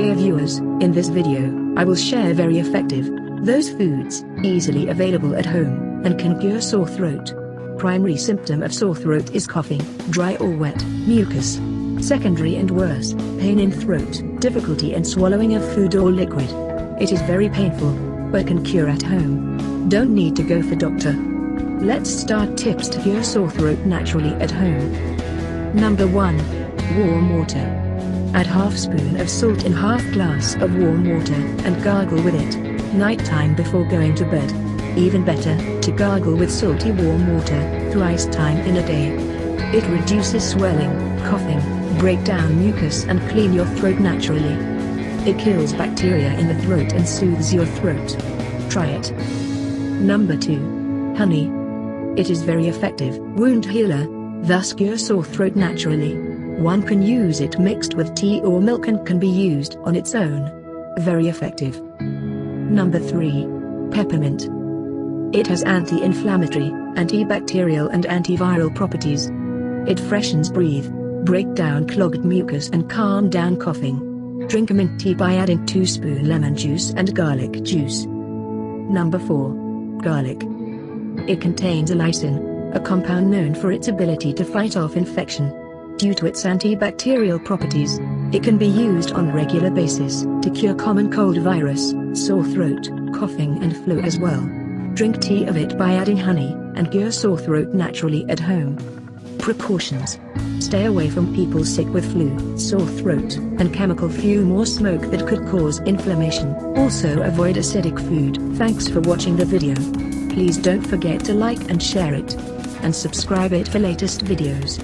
Dear viewers, in this video, I will share very effective, those foods, easily available at home, and can cure sore throat. Primary symptom of sore throat is coughing, dry or wet, mucus. Secondary and worse, pain in throat, difficulty in swallowing of food or liquid. It is very painful, but can cure at home. Don't need to go for doctor. Let's start tips to cure sore throat naturally at home. Number 1. Warm water. Add half spoon of salt in half glass of warm water and gargle with it, nighttime before going to bed. Even better, to gargle with salty warm water, thrice time in a day. It reduces swelling, coughing, break down mucus and clean your throat naturally. It kills bacteria in the throat and soothes your throat. Try it. Number 2. Honey. It is very effective wound healer, thus cure sore throat naturally. One can use it mixed with tea or milk and can be used on its own. Very effective. Number 3. Peppermint. It has anti-inflammatory, antibacterial and antiviral properties. It freshens breathe, break down clogged mucus and calm down coughing. Drink a mint tea by adding 2 spoon lemon juice and garlic juice. Number 4. Garlic. It contains allicin, a compound known for its ability to fight off infection. Due to its antibacterial properties, it can be used on a regular basis to cure common cold virus, sore throat, coughing and flu as well. Drink tea of it by adding honey, and cure sore throat naturally at home. Precautions. Stay away from people sick with flu, sore throat, and chemical fume or smoke that could cause inflammation. Also avoid acidic food. Thanks for watching the video. Please don't forget to like and share it. And subscribe it for latest videos.